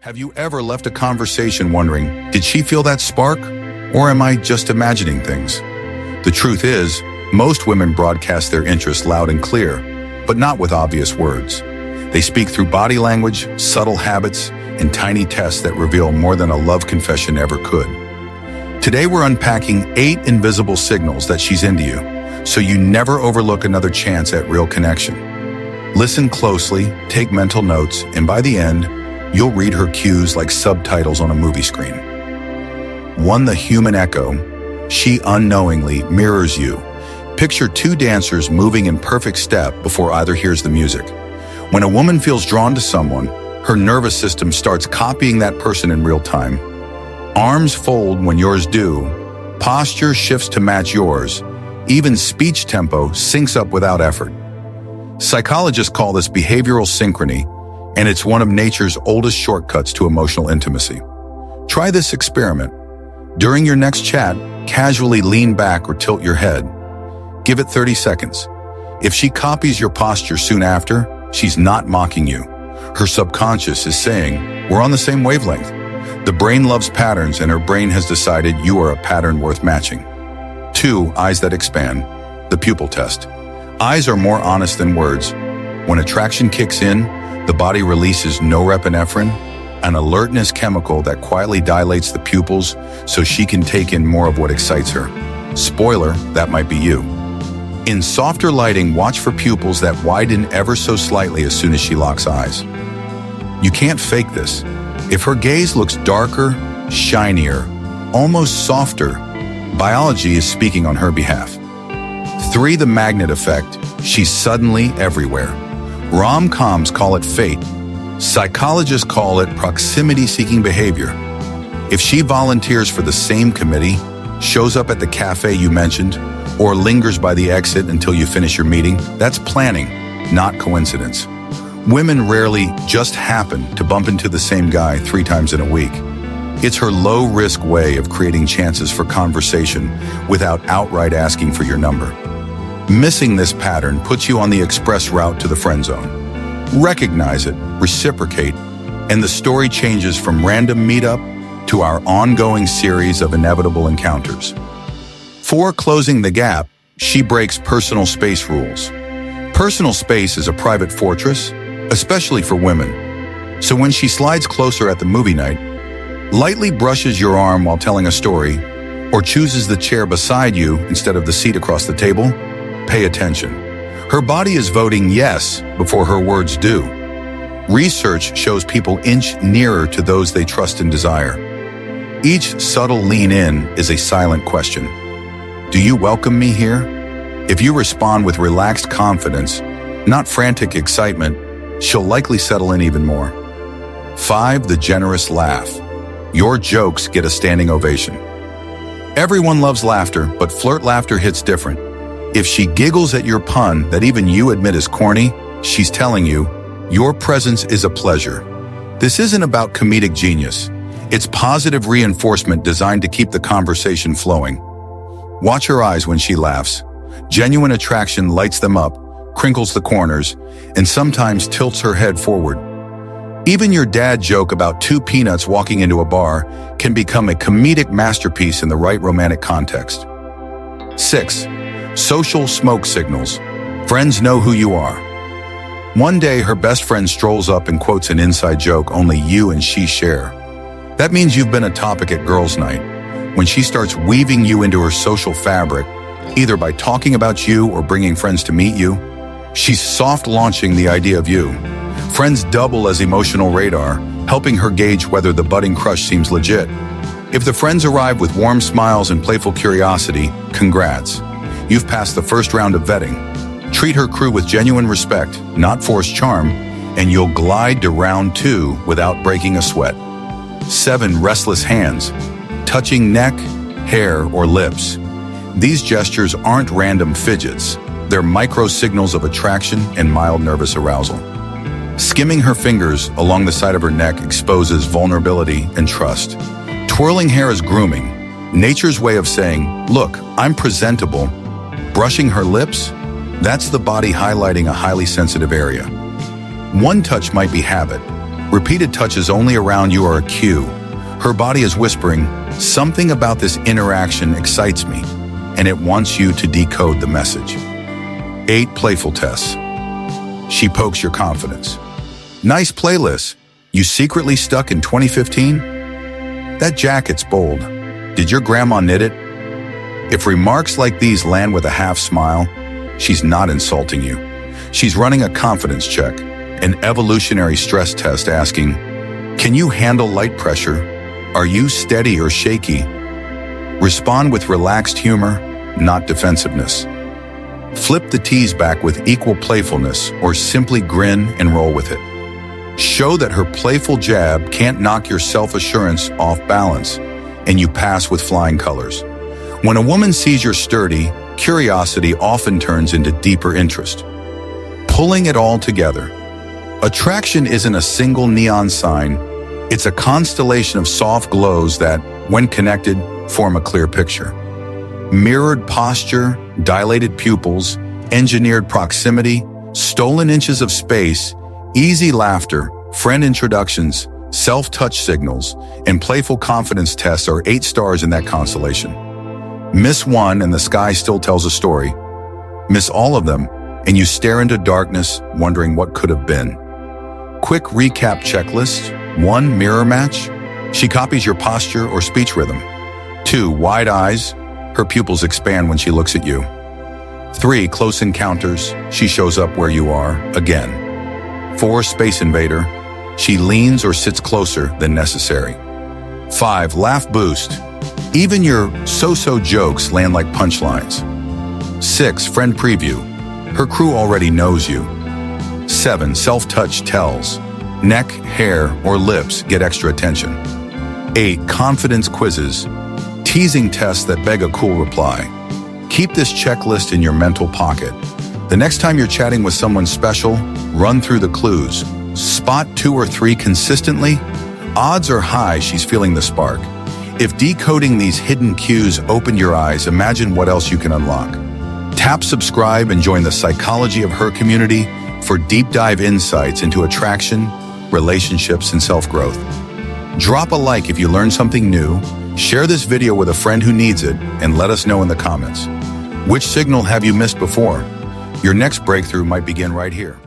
Have you ever left a conversation wondering, did she feel that spark? Or am I just imagining things? The truth is, most women broadcast their interest loud and clear, but not with obvious words. They speak through body language, subtle habits, and tiny tests that reveal more than a love confession ever could. Today we're unpacking 8 invisible signals that she's into you, so you never overlook another chance at real connection. Listen closely, take mental notes, and by the end, you'll read her cues like subtitles on a movie screen. 1. The human echo. She unknowingly mirrors you. Picture 2 dancers moving in perfect step before either hears the music. When a woman feels drawn to someone, her nervous system starts copying that person in real time. Arms fold when yours do. Posture shifts to match yours. Even speech tempo syncs up without effort. Psychologists call this behavioral synchrony, and it's one of nature's oldest shortcuts to emotional intimacy. Try this experiment. During your next chat, casually lean back or tilt your head. Give it 30 seconds. If she copies your posture soon after, she's not mocking you. Her subconscious is saying, we're on the same wavelength. The brain loves patterns, and her brain has decided you are a pattern worth matching. 2. Eyes that expand. The pupil test. Eyes are more honest than words. When attraction kicks in, the body releases norepinephrine, an alertness chemical that quietly dilates the pupils so she can take in more of what excites her. Spoiler, that might be you. In softer lighting, watch for pupils that widen ever so slightly as soon as she locks eyes. You can't fake this. If her gaze looks darker, shinier, almost softer, biology is speaking on her behalf. 3. The magnet effect. She's suddenly everywhere. Rom-coms call it fate. Psychologists call it proximity-seeking behavior. If she volunteers for the same committee, shows up at the cafe you mentioned, or lingers by the exit until you finish your meeting, that's planning, not coincidence. Women rarely just happen to bump into the same guy 3 times in a week. It's her low-risk way of creating chances for conversation without outright asking for your number. Missing this pattern puts you on the express route to the friend zone. Recognize it, reciprocate, and the story changes from random meetup to our ongoing series of inevitable encounters. 4. Closing the gap. She breaks personal space rules. Personal space is a private fortress, especially for women. So when she slides closer at the movie night, lightly brushes your arm while telling a story, or chooses the chair beside you instead of the seat across the table, pay attention. Her body is voting yes before her words do. Research shows people inch nearer to those they trust and desire. Each subtle lean in is a silent question. Do you welcome me here? If you respond with relaxed confidence, not frantic excitement, she'll likely settle in even more. 5. The generous laugh. Your jokes get a standing ovation. Everyone loves laughter, but flirt laughter hits different. If she giggles at your pun that even you admit is corny, she's telling you, your presence is a pleasure. This isn't about comedic genius. It's positive reinforcement designed to keep the conversation flowing. Watch her eyes when she laughs. Genuine attraction lights them up, crinkles the corners, and sometimes tilts her head forward. Even your dad joke about 2 peanuts walking into a bar can become a comedic masterpiece in the right romantic context. 6. Social smoke signals. Friends know who you are. One day, her best friend strolls up and quotes an inside joke only you and she share. That means you've been a topic at girls' night. When she starts weaving you into her social fabric, either by talking about you or bringing friends to meet you, she's soft launching the idea of you. Friends double as emotional radar, helping her gauge whether the budding crush seems legit. If the friends arrive with warm smiles and playful curiosity, congrats. You've passed the first round of vetting. Treat her crew with genuine respect, not forced charm, and you'll glide to round 2 without breaking a sweat. 7. Restless hands. Touching neck, hair, or lips. These gestures aren't random fidgets. They're micro signals of attraction and mild nervous arousal. Skimming her fingers along the side of her neck exposes vulnerability and trust. Twirling hair is grooming, nature's way of saying, look, I'm presentable. Brushing her lips, that's the body highlighting a highly sensitive area. One touch might be habit, Repeated touches only around you are a cue. Her body is whispering, "Something about this interaction excites me," and it wants you to decode the message. 8. Playful tests. She pokes your confidence. "Nice playlist. You secretly stuck in 2015? That jacket's bold. Did your grandma knit it?" If remarks like these land with a half smile, she's not insulting you. She's running a confidence check, an evolutionary stress test asking, "Can you handle light pressure? Are you steady or shaky?" Respond with relaxed humor, not defensiveness. Flip the tease back with equal playfulness or simply grin and roll with it. Show that her playful jab can't knock your self-assurance off balance, and you pass with flying colors. When a woman sees you're sturdy, curiosity often turns into deeper interest. Pulling it all together. Attraction isn't a single neon sign, it's a constellation of soft glows that, when connected, form a clear picture. Mirrored posture, dilated pupils, engineered proximity, stolen inches of space, easy laughter, friend introductions, self-touch signals, and playful confidence tests are 8 stars in that constellation. Miss one and the sky still tells a story. Miss all of them, and you stare into darkness, wondering what could have been. Quick recap checklist. 1. Mirror match. She copies your posture or speech rhythm. 2. Wide eyes. Her pupils expand when she looks at you. 3. Close encounters. She shows up where you are, again. 4. Space invader. She leans or sits closer than necessary. 5. Laugh boost. Even your so-so jokes land like punchlines. 6. Friend preview. Her crew already knows you. 7. Self-touch tells. Neck, hair, or lips get extra attention. 8. Confidence quizzes. Teasing tests that beg a cool reply. Keep this checklist in your mental pocket. The next time you're chatting with someone special, run through the clues. Spot 2 or 3 consistently. Odds are high she's feeling the spark. If decoding these hidden cues opened your eyes, imagine what else you can unlock. Tap subscribe and join the Psychology of Her community for deep dive insights into attraction, relationships, and self-growth. Drop a like if you learned something new, share this video with a friend who needs it, and let us know in the comments. Which signal have you missed before? Your next breakthrough might begin right here.